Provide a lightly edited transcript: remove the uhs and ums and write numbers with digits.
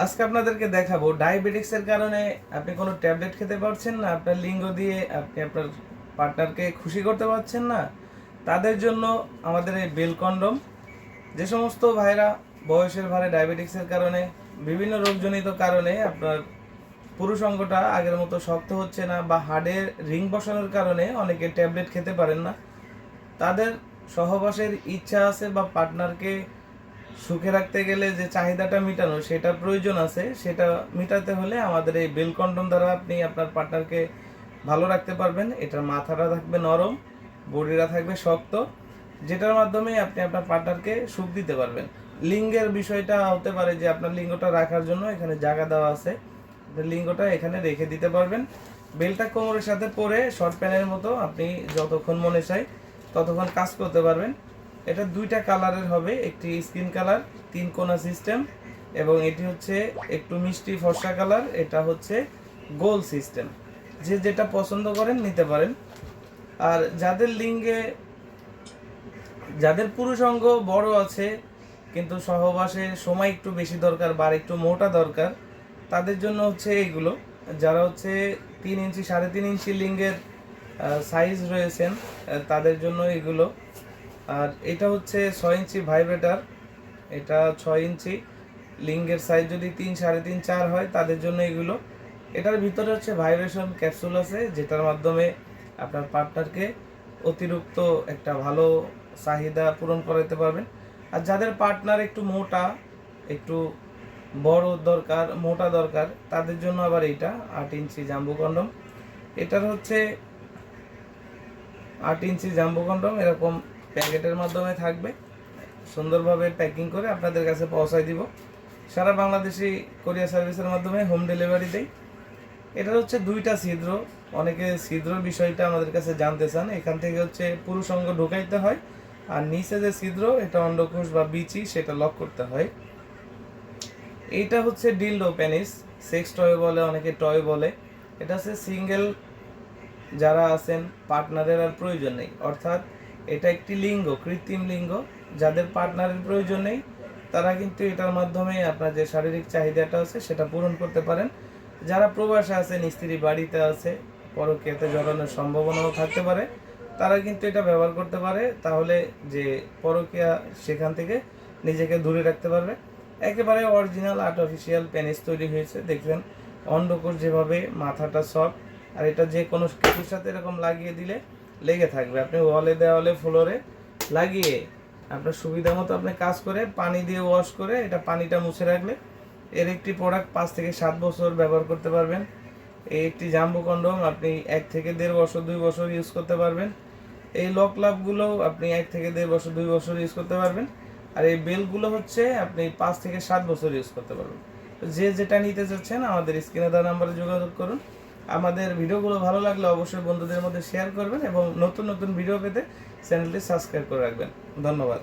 আজকে আপনাদেরকে দেখাবো ডায়াবেটিক্সের কারণে আপনি কোনো ট্যাবলেট খেতে পারছেন না, আপনার লিঙ্গ দিয়ে আপনি আপনার পার্টনারকে খুশি করতে পারছেন না, তাদের জন্য আমাদের এই বেল কন্ডম। যে সমস্ত ভাইরা বয়সের ভারে ডায়াবেটিক্সের কারণে বিভিন্ন রোগজনিত কারণে আপনার পুরুষ অঙ্গটা আগের মতো শক্ত হচ্ছে না বা হাড়ের রিং বসানোর কারণে অনেকে ট্যাবলেট খেতে পারেন না, তাদের সহবাসের ইচ্ছা আছে বা পার্টনারকে সুখে রাখতে গেলে যে চাহিদাটা মেটানো সেটা প্রয়োজন আছে, সেটা মেটাতে হলে আমাদের এই বেল কন্ডম দ্বারা আপনি আপনার পার্টনারকে ভালো রাখতে পারবেন। এটার মাথাটা থাকবে নরম, বডিটা থাকবে শক্ত, যেটার মাধ্যমে আপনি আপনার পার্টনারকে সুখ দিতে পারবেন। লিঙ্গের বিষয়টা হতে পারে যে আপনার লিঙ্গটা রাখার জন্য এখানে জায়গা দেওয়া আছে, আপনার লিঙ্গটা এখানে রেখে দিতে পারবেন। বেলটা কোমরের সাথে পরে শর্ট প্যানের মতো আপনি যতক্ষণ মনে চাই ততক্ষণ কাজ করতে পারবেন। এটা দুইটা কালারের হবে, একটি স্কিন কালার 3 কোণা সিস্টেম এবং এটি হচ্ছে একটু মিষ্টি ফর্সা কালার, এটা হচ্ছে গোল সিস্টেম। যে যেটা পছন্দ করেন নিতে পারেন। আর যাদের লিঙ্গে যাদের পুরুষ অঙ্গ বড় আছে কিন্তু সহবাসে সময় একটু বেশি দরকার বা একটু মোটা দরকার, তাদের জন্য হচ্ছে এইগুলো। যারা হচ্ছে 3 ইঞ্চি 3.5 ইঞ্চি লিঙ্গের সাইজ রয়েছেন তাদের জন্য এগুলো। আর এটা হচ্ছে 6 ইঞ্চি ভাইব্রেটার, এটা 6 ইঞ্চি লিঙ্গের সাইজ যদি 3, 3.5, 4 হয় তাদের জন্য এগুলো। এটার ভিতরে হচ্ছে ভাইব্রেশন ক্যাপসুল আছে, যেটার মাধ্যমে আপনার পার্টনারকে অতিরিক্ত একটা ভালো চাহিদা পূরণ করাতে পারবেন। আর যাদের পার্টনার একটু মোটা, একটু বড় দরকার, মোটা দরকার, তাদের জন্য আবার এইটা 8 ইঞ্চি জাম্বো কন্ডম। এটার হচ্ছে 8 ইঞ্চি জাম্বো কন্ডম এরকম প্যাকেটের মাধ্যমে থাকবে, সুন্দরভাবে প্যাকিং করে আপনাদের কাছে পৌঁছায় দিব। সারা বাংলাদেশি কোরিয়ার সার্ভিসের মাধ্যমে হোম ডেলিভারি দেই। এটার হচ্ছে 2টা ছিদ্র, অনেকে ছিদ্র বিষয়টা আমাদের কাছে জানতে চান। এখান থেকে হচ্ছে পুরুষ অঙ্গ ঢুকাইতে হয়, আর নিচে যে ছিদ্র এটা অন্ডকোষ বা বিচি, সেটা লক করতে হয়। এইটা হচ্ছে ডিলডো পেনিস, সেক্স টয় বলে, অনেকে টয় বলে। এটা হচ্ছে সিঙ্গেল যারা আছেন পার্টনারের আর প্রয়োজন নেই, অর্থাৎ এটা একটি লিঙ্গ, কৃত্রিম লিঙ্গ। যাদের পার্টনারের প্রয়োজন নেই তারা কিন্তু এটার মাধ্যমে আপনার যে শারীরিক চাহিদাটা আছে সেটা পূরণ করতে পারেন। যারা প্রবাসে আছেন, স্ত্রী বাড়িতে আছে, পরকীয়াতে জড়ানোর সম্ভাবনাও থাকতে পারে, তারা কিন্তু এটা ব্যবহার করতে পারে। তাহলে যে পরকীয়া সেখান থেকে নিজেকে দূরে রাখতে পারবে। একেবারে অরিজিনাল আর্টিফিশিয়াল পেনিস তৈরি হয়েছে, দেখবেন অন্ডকোষ যেভাবে, মাথাটা সফট। আর এটা যে কোনো কিছুর সাথে এরকম লাগিয়ে দিলে লেগে থাকবে। আপনি ওয়ালে, দেওয়ালে, ফ্লোরে লাগিয়ে আপনার সুবিধা মতো আপনি কাজ করে পানি দিয়ে ওয়াশ করে এটা পানিটা মুছে রাখলে এর একটি প্রোডাক্ট 5 থেকে 7 বছর ব্যবহার করতে পারবেন। এই একটি জাম্বো কন্ডম আপনি 1 থেকে 1.5 বছর, 2 বছর ইউজ করতে পারবেন। এই লক লাভগুলো আপনি 1 থেকে 1.5 বছর, 2 বছর ইউজ করতে পারবেন। আর এই বেলগুলো হচ্ছে আপনি 5 থেকে 7 বছর ইউজ করতে পারবেন। যে যেটা নিতে চাচ্ছেন আমাদের স্ক্রিনে দেওয়া নাম্বারে যোগাযোগ করুন। আমাদের ভিডিওগুলো ভালো লাগলে অবশ্যই বন্ধুদের মধ্যে শেয়ার করবেন এবং নতুন নতুন ভিডিও পেতে চ্যানেলটি সাবস্ক্রাইব করে রাখবেন। ধন্যবাদ।